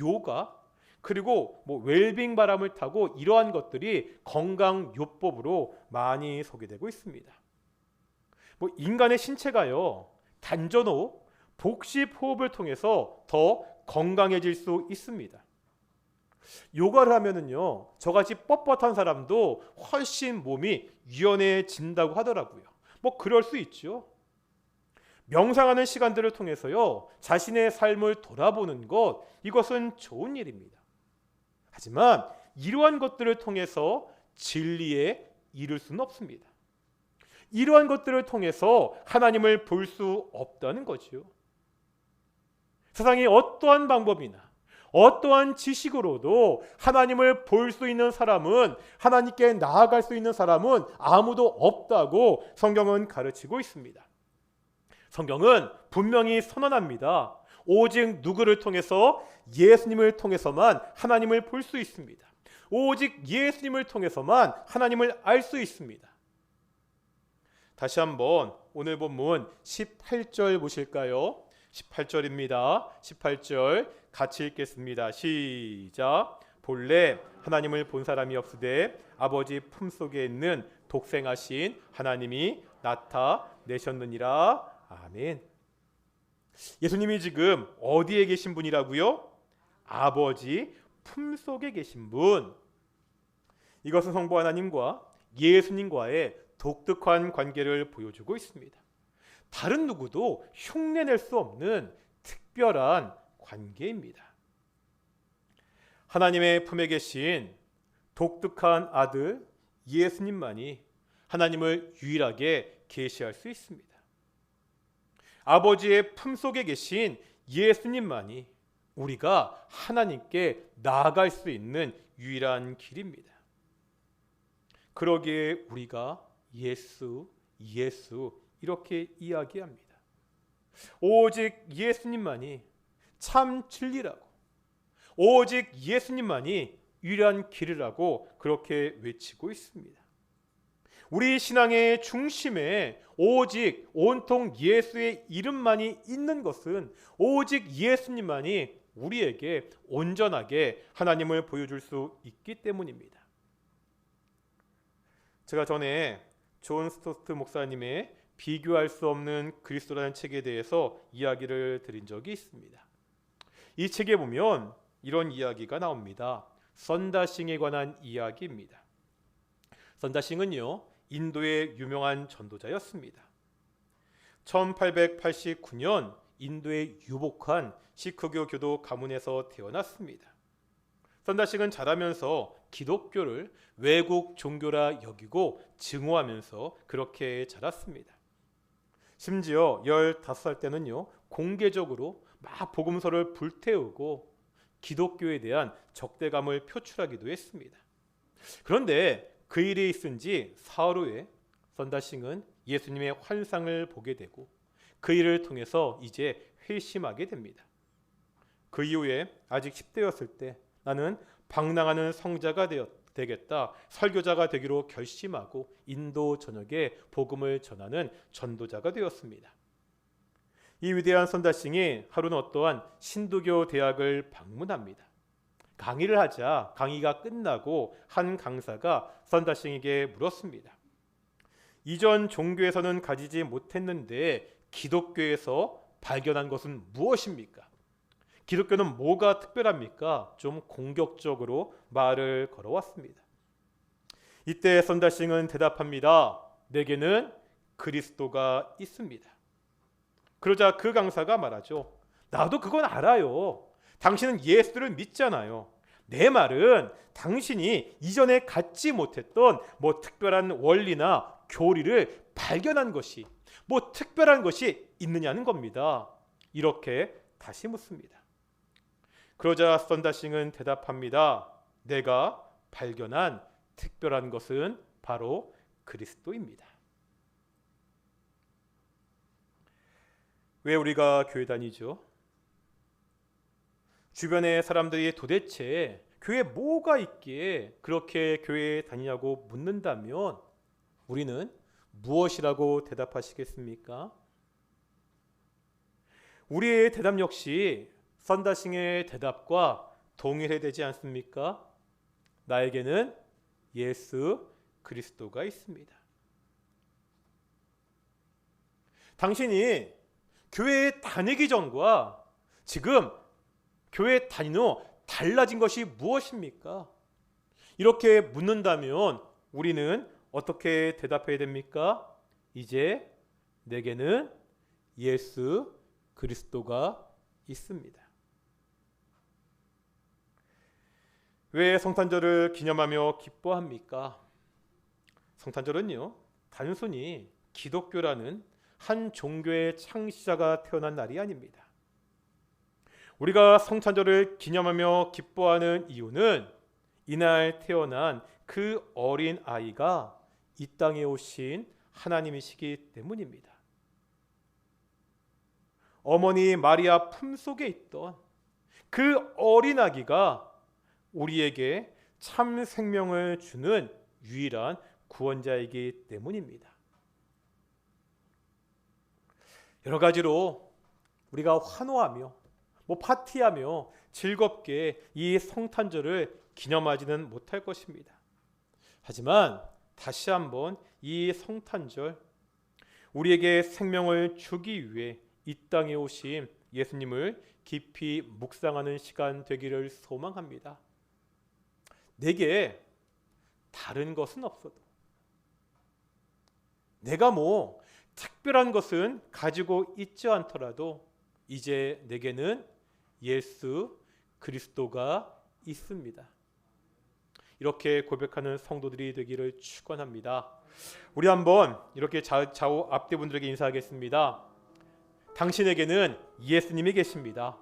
요가, 그리고 웰빙 바람을 타고 이러한 것들이 건강 요법으로 많이 소개되고 있습니다. 인간의 신체가요 단전호흡, 복식 호흡을 통해서 더 건강해질 수 있습니다. 요가를 하면은요 저같이 뻣뻣한 사람도 훨씬 몸이 유연해진다고 하더라고요. 그럴 수 있죠. 명상하는 시간들을 통해서요 자신의 삶을 돌아보는 것, 이것은 좋은 일입니다. 하지만 이러한 것들을 통해서 진리에 이를 수는 없습니다. 이러한 것들을 통해서 하나님을 볼 수 없다는 거죠. 세상에 어떠한 방법이나 어떠한 지식으로도 하나님을 볼 수 있는 사람은, 하나님께 나아갈 수 있는 사람은 아무도 없다고 성경은 가르치고 있습니다. 성경은 분명히 선언합니다. 오직 누구를 통해서? 예수님을 통해서만 하나님을 볼 수 있습니다. 오직 예수님을 통해서만 하나님을 알 수 있습니다. 다시 한번 오늘 본문 18절 보실까요? 18절입니다. 18절 같이 읽겠습니다. 시작. 본래 하나님을 본 사람이 없으되 아버지 품속에 있는 독생하신 하나님이 나타내셨느니라. 아멘. 예수님이 지금 어디에 계신 분이라고요? 아버지 품속에 계신 분. 이것은 성부 하나님과 예수님과의 독특한 관계를 보여주고 있습니다. 다른 누구도 흉내낼 수 없는 특별한 관계입니다. 하나님의 품에 계신 독특한 아들 예수님만이 하나님을 유일하게 계시할 수 있습니다. 아버지의 품속에 계신 예수님만이 우리가 하나님께 나아갈 수 있는 유일한 길입니다. 그러기에 우리가 예수 이렇게 이야기합니다. 오직 예수님만이 참 진리라고, 오직 예수님만이 유일한 길이라고 그렇게 외치고 있습니다. 우리 신앙의 중심에 오직 온통 예수의 이름만이 있는 것은 오직 예수님만이 우리에게 온전하게 하나님을 보여줄 수 있기 때문입니다. 제가 전에 존 스토트 목사님의 비교할 수 없는 그리스도라는 책에 대해서 이야기를 드린 적이 있습니다. 이 책에 보면 이런 이야기가 나옵니다. 선다싱에 관한 이야기입니다. 선다싱은요, 인도의 유명한 전도자였습니다. 1889년 인도의 유복한 시크교 교도 가문에서 태어났습니다. 선다싱은 자라면서 기독교를 외국 종교라 여기고 증오하면서 그렇게 자랐습니다. 심지어 15살 때는요, 공개적으로 막 복음서를 불태우고 기독교에 대한 적대감을 표출하기도 했습니다. 그런데 그 일이 있은 지 사흘 후에 선다싱은 예수님의 환상을 보게 되고 그 일을 통해서 이제 회심하게 됩니다. 그 이후에 아직 10대였을 때 나는 방랑하는 성자가 되겠다, 설교자가 되기로 결심하고 인도 전역에 복음을 전하는 전도자가 되었습니다. 이 위대한 선다싱이 하루는 어떠한 신두교 대학을 방문합니다. 강의를 하자 강의가 끝나고 한 강사가 선다싱에게 물었습니다. 이전 종교에서는 가지지 못했는데 기독교에서 발견한 것은 무엇입니까? 기독교는 뭐가 특별합니까? 좀 공격적으로 말을 걸어왔습니다. 이때 선다싱은 대답합니다. 내게는 그리스도가 있습니다. 그러자 그 강사가 말하죠. 나도 그건 알아요. 당신은 예수를 믿잖아요. 내 말은 당신이 이전에 갖지 못했던 특별한 원리나 교리를 발견한 것이 특별한 것이 있느냐는 겁니다. 이렇게 다시 묻습니다. 그러자 선다싱은 대답합니다. 내가 발견한 특별한 것은 바로 그리스도입니다. 왜 우리가 교회 다니죠? 주변의 사람들이 도대체 교회에 뭐가 있기에 그렇게 교회에 다니냐고 묻는다면 우리는 무엇이라고 대답하시겠습니까? 우리의 대답 역시 선다싱의 대답과 동일해야 되지 않습니까? 나에게는 예수 그리스도가 있습니다. 당신이 교회에 다니기 전과 지금 교회 다닌 후 달라진 것이 무엇입니까? 이렇게 묻는다면 우리는 어떻게 대답해야 됩니까? 이제 내게는 예수 그리스도가 있습니다. 왜 성탄절을 기념하며 기뻐합니까? 성탄절은요, 단순히 기독교라는 한 종교의 창시자가 태어난 날이 아닙니다. 우리가 성탄절을 기념하며 기뻐하는 이유는 이날 태어난 그 어린 아이가 이 땅에 오신 하나님이시기 때문입니다. 어머니 마리아 품속에 있던 그 어린 아기가 우리에게 참 생명을 주는 유일한 구원자이기 때문입니다. 여러 가지로 우리가 환호하며 파티하며 즐겁게 이 성탄절을 기념하지는 못할 것입니다. 하지만 다시 한번 이 성탄절 우리에게 생명을 주기 위해 이 땅에 오신 예수님을 깊이 묵상하는 시간 되기를 소망합니다. 내게 다른 것은 없어도, 내가 뭐 특별한 것은 가지고 있지 않더라도 이제 내게는 예수 그리스도가 있습니다. 이렇게 고백하는 성도들이 되기를 축원합니다. 우리 한번 이렇게 좌우 앞뒤분들에게 인사하겠습니다. 당신에게는 예수님이 계십니다.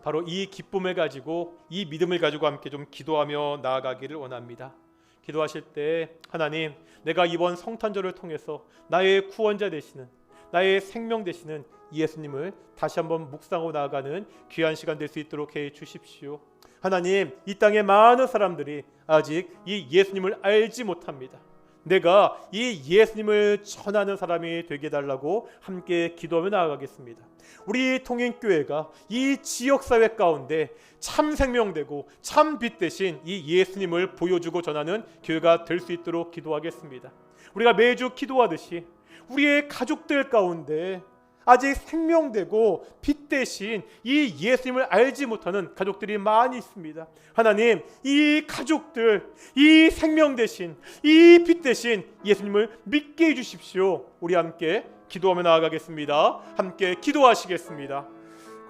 바로 이 기쁨을 가지고, 이 믿음을 가지고 함께 좀 기도하며 나아가기를 원합니다. 기도하실 때 하나님, 내가 이번 성탄절을 통해서 나의 구원자 되시는, 나의 생명 되시는 예수님을 다시 한번 묵상하고 나아가는 귀한 시간 될 수 있도록 해 주십시오. 하나님, 이 땅의 많은 사람들이 아직 이 예수님을 알지 못합니다. 내가 이 예수님을 전하는 사람이 되게 해달라고 함께 기도하며 나아가겠습니다. 우리 통인교회가 이 지역사회 가운데 참 생명되고 참 빛 대신 이 예수님을 보여주고 전하는 교회가 될 수 있도록 기도하겠습니다. 우리가 매주 기도하듯이 우리의 가족들 가운데 아직 생명되고 빛 대신 이 예수님을 알지 못하는 가족들이 많이 있습니다. 하나님, 이 가족들, 이 생명 대신, 이 빛 대신 예수님을 믿게 해주십시오. 우리 함께 기도하며 나아가겠습니다. 함께 기도하시겠습니다.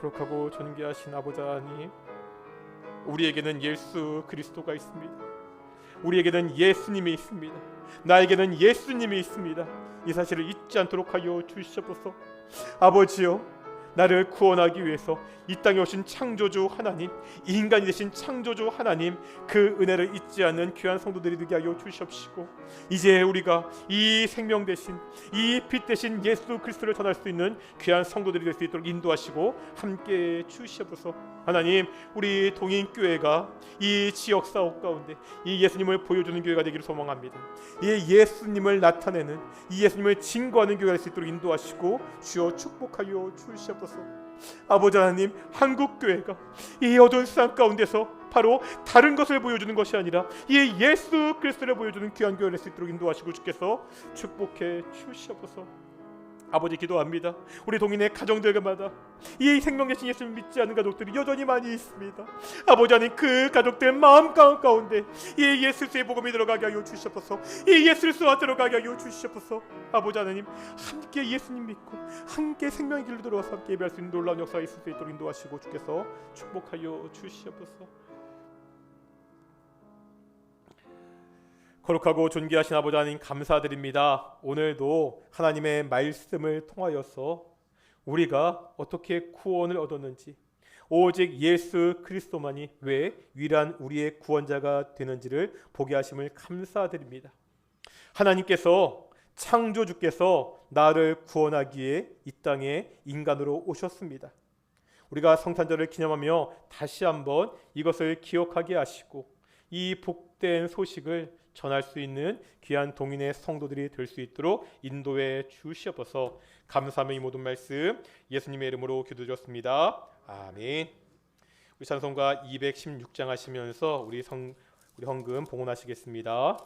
거룩하고 존귀하신 아버지 하나님, 우리에게는 예수 그리스도가 있습니다. 우리에게는 예수님이 있습니다. 나에게는 예수님이 있습니다. 이 사실을 잊지 않도록 하여 주시옵소서. 아버지여, 나를 구원하기 위해서 이 땅에 오신 창조주 하나님, 인간이 되신 창조주 하나님, 그 은혜를 잊지 않는 귀한 성도들이 되게 하여 주시옵시고, 이제 우리가 이 생명 대신, 이 빛 대신 예수 그리스도를 전할 수 있는 귀한 성도들이 될 수 있도록 인도하시고 함께 주시옵소서. 하나님, 우리 동인교회가 이 지역 사업 가운데 이 예수님을 보여주는 교회가 되기를 소망합니다. 이 예수님을 나타내는, 이 예수님을 증거하는 교회가 될 수 있도록 인도하시고 주여 축복하여 주시옵소서. 아버지 하나님, 한국교회가 이 어두운 세상 가운데서 바로 다른 것을 보여주는 것이 아니라 이 예수 그리스도를 보여주는 귀한 교회가 될 수 있도록 인도하시고 주께서 축복해 주시옵소서. 아버지, 기도합니다. 우리 동인의 가정들마다 이 생명 되신 예수를 믿지 않는 가족들이 여전히 많이 있습니다. 아버지 하나님, 그 가족들 마음 가운데 이 예수의 복음이 들어가게 하여 주시옵소서. 이 예수와 들어가게 하여 주시옵소서. 아버지 하나님, 함께 예수님 믿고 함께 생명의 길로 들어와서 함께 예배할 수 있는 놀라운 역사가 있을 수 있도록 인도하시고 주께서 축복하여 주시옵소서. 거룩하고 존귀하신 아버지 하나님, 감사드립니다. 오늘도 하나님의 말씀을 통하여서 우리가 어떻게 구원을 얻었는지, 오직 예수 그리스도만이 왜 유일한 우리의 구원자가 되는지를 보게 하심을 감사드립니다. 하나님께서, 창조주께서 나를 구원하기에 이 땅에 인간으로 오셨습니다. 우리가 성탄절을 기념하며 다시 한번 이것을 기억하게 하시고 이 복된 소식을 전할 수 있는 귀한 동인의 성도들이 될 수 있도록 인도해 주시옵소서. 감사하며 이 모든 말씀 예수님의 이름으로 기도드렸습니다. 아멘. 우리 찬송가 216장 하시면서 우리 헌금 봉헌하시겠습니다.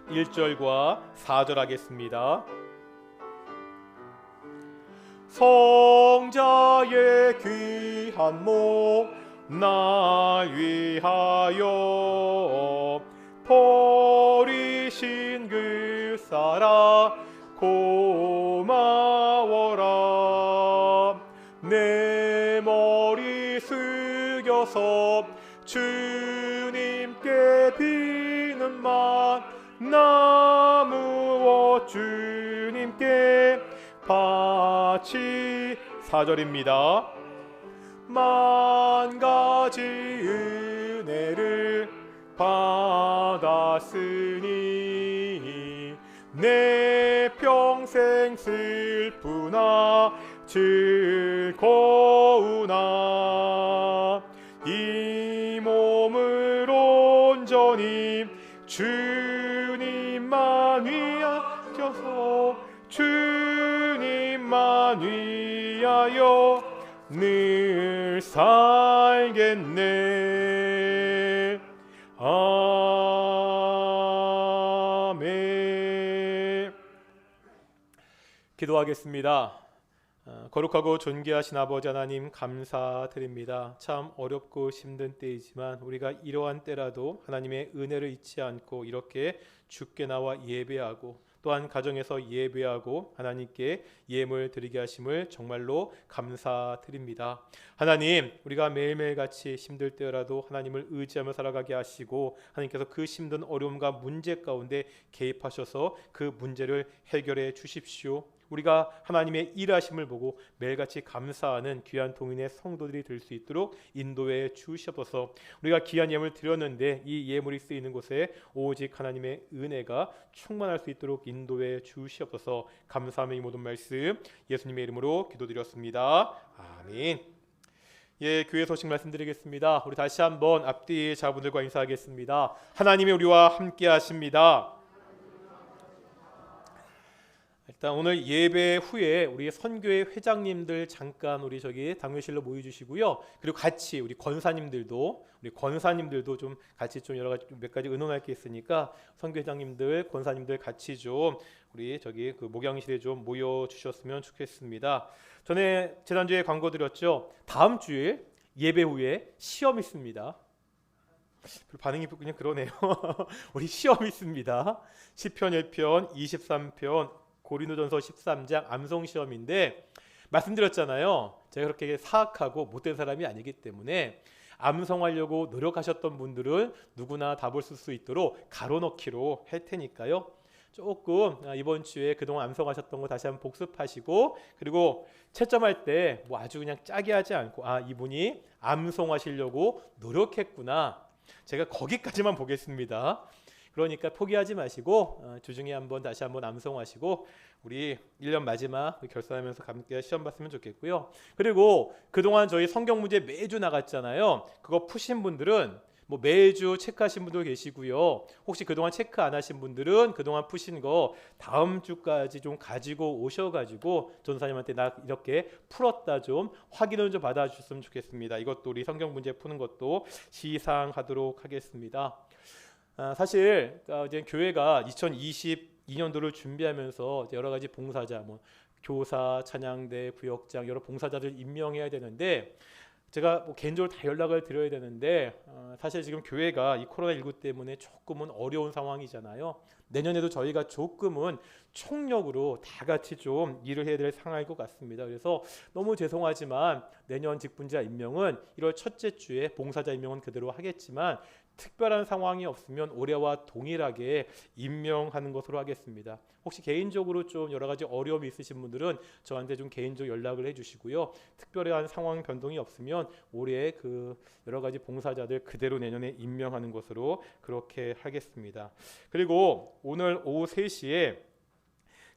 1절과 4절 하겠습니다. 성자의 귀한 몸 날 위하여 버리신 그 사랑 고마워라. 내 머리 숙여서 주님께 비는 만 나무어 주님께 바치. 4절입니다. 만 가지 은혜를 받았으니 내 평생 슬프나 즐거우나 이 몸을 온전히 주님만 위하여서 주님만 위하여 늘 살겠네. 아멘. 기도하겠습니다. 거룩하고 존귀하신 아버지 하나님 감사드립니다. 참 어렵고 힘든 때이지만 우리가 이러한 때라도 하나님의 은혜를 잊지 않고 이렇게 주께 나와 예배하고 또한 가정에서 예배하고 하나님께 예물 드리게 하심을 정말로 감사드립니다. 하나님, 우리가 매일매일 같이 힘들 때라도 하나님을 의지하며 살아가게 하시고 하나님께서 그 힘든 어려움과 문제 가운데 개입하셔서 그 문제를 해결해 주십시오. 우리가 하나님의 일하심을 보고 매일같이 감사하는 귀한 동인의 성도들이 될 수 있도록 인도해 주시옵소서. 우리가 귀한 예물을 드렸는데 이 예물이 쓰이는 곳에 오직 하나님의 은혜가 충만할 수 있도록 인도해 주시옵소서. 감사하며 이 모든 말씀 예수님의 이름으로 기도드렸습니다. 아멘. 예, 교회 소식 말씀드리겠습니다. 우리 다시 한번 앞뒤 자분들과 인사하겠습니다. 하나님이 우리와 함께 하십니다. 일단 오늘 예배 후에 우리 선교회 회장님들 잠깐 우리 저기 당회실로 모여 주시고요. 그리고 같이 우리 권사님들도 좀 같이 좀 여러 가지 몇 가지 의논할 게 있으니까 선교회장님들, 권사님들 같이 좀 우리 저기 그 목양실에 좀 모여 주셨으면 좋겠습니다. 전에 지난주에 광고 드렸죠. 다음 주에 예배 후에 시험 있습니다. 반응이 그냥 그러네요. 우리 시험 있습니다. 시편 1편, 23편, 고린도전서 13장 암송 시험인데 말씀드렸잖아요. 제가 그렇게 사악하고 못된 사람이 아니기 때문에 암송하려고 노력하셨던 분들은 누구나 답을 쓸 수 있도록 가로넣기로 할 테니까요. 조금 이번 주에 그동안 암송하셨던 거 다시 한번 복습하시고 그리고 채점할 때 뭐 아주 그냥 짜게 하지 않고 이분이 암송하시려고 노력했구나. 제가 거기까지만 보겠습니다. 그러니까 포기하지 마시고 주중에 한번 다시 한번 암송하시고 우리 1년 마지막 결산하면서 함께 시험 봤으면 좋겠고요. 그리고 그동안 저희 성경 문제 매주 나갔잖아요. 그거 푸신 분들은 뭐 매주 체크하신 분도 계시고요. 혹시 그동안 체크 안 하신 분들은 그동안 푸신 거 다음 주까지 좀 가지고 오셔가지고 전사님한테 나 이렇게 풀었다 좀 확인을 좀 받아주셨으면 좋겠습니다. 이것도 우리 성경 문제 푸는 것도 시상하도록 하겠습니다. 사실 이제 교회가 2022년도를 준비하면서 여러 가지 봉사자, 교사, 찬양대, 부역장 여러 봉사자들 임명해야 되는데 제가 개인적으로 다 연락을 드려야 되는데 사실 지금 교회가 이 코로나19 때문에 조금은 어려운 상황이잖아요. 내년에도 저희가 조금은 총력으로 다 같이 좀 일을 해야 될 상황일 것 같습니다. 그래서 너무 죄송하지만 내년 직분자 임명은 1월 첫째 주에 봉사자 임명은 그대로 하겠지만 특별한 상황이 없으면 올해와 동일하게 임명하는 것으로 하겠습니다. 혹시 개인적으로 좀 여러 가지 어려움이 있으신 분들은 저한테 좀 개인적으로 연락을 해주시고요. 특별한 상황 변동이 없으면 올해 그 여러 가지 봉사자들 그대로 내년에 임명하는 것으로 그렇게 하겠습니다. 그리고 오늘 오후 3시에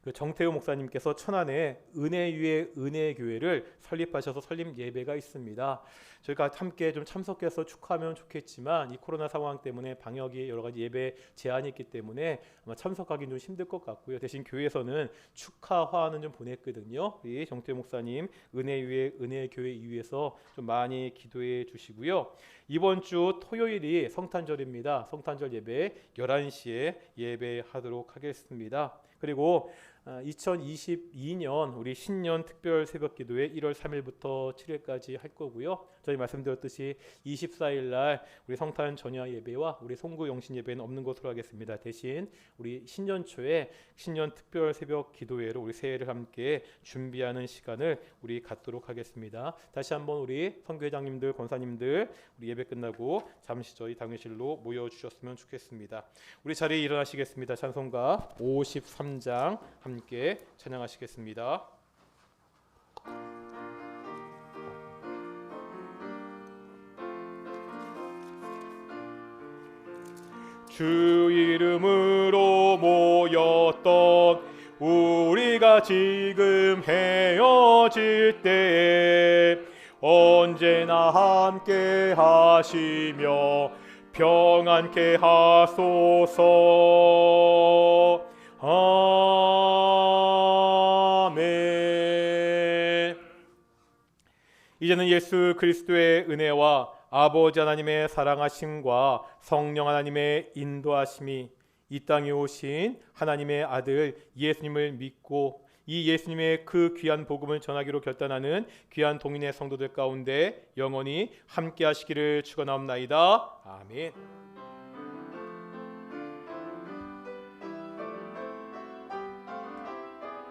그 정태우 목사님께서 천안에 은혜 위에 은혜 교회를 설립하셔서 설립 예배가 있습니다. 저희가 함께 좀 참석해서 축하하면 좋겠지만 이 코로나 상황 때문에 방역이 여러 가지 예배 제한이 있기 때문에 아마 참석하기는 좀 힘들 것 같고요. 대신 교회에서는 축하화는 좀 보냈거든요. 우리 정태우 목사님 은혜 위에 은혜 교회 이후에서 좀 많이 기도해 주시고요. 이번 주 토요일이 성탄절입니다. 성탄절 예배 11시에 예배하도록 하겠습니다. 그리고 2022년 우리 신년 특별 새벽 기도회 1월 3일부터 7일까지 할 거고요. 저희 말씀드렸듯이 24일 날 우리 성탄 전야 예배와 우리 송구 영신 예배는 없는 것으로 하겠습니다. 대신 우리 신년 초에 신년 특별 새벽 기도회로 우리 새해를 함께 준비하는 시간을 우리 갖도록 하겠습니다. 다시 한번 우리 선교회장님들, 권사님들 우리 예배 끝나고 잠시 저희 당회실로 모여 주셨으면 좋겠습니다. 우리 자리에 일어나시겠습니다. 찬송가 53장 함께 찬양하시겠습니다. 주 이름으로 모였던 우리가 지금 헤어질 때에 언제나 함께 하시며 평안케 하소서. 아멘. 이제는 예수 그리스도의 은혜와 아버지 하나님의 사랑하심과 성령 하나님의 인도하심이 이 땅에 오신 하나님의 아들 예수님을 믿고 이 예수님의 그 귀한 복음을 전하기로 결단하는 귀한 동인의 성도들 가운데 영원히 함께 하시기를 축원하옵나이다. 아멘.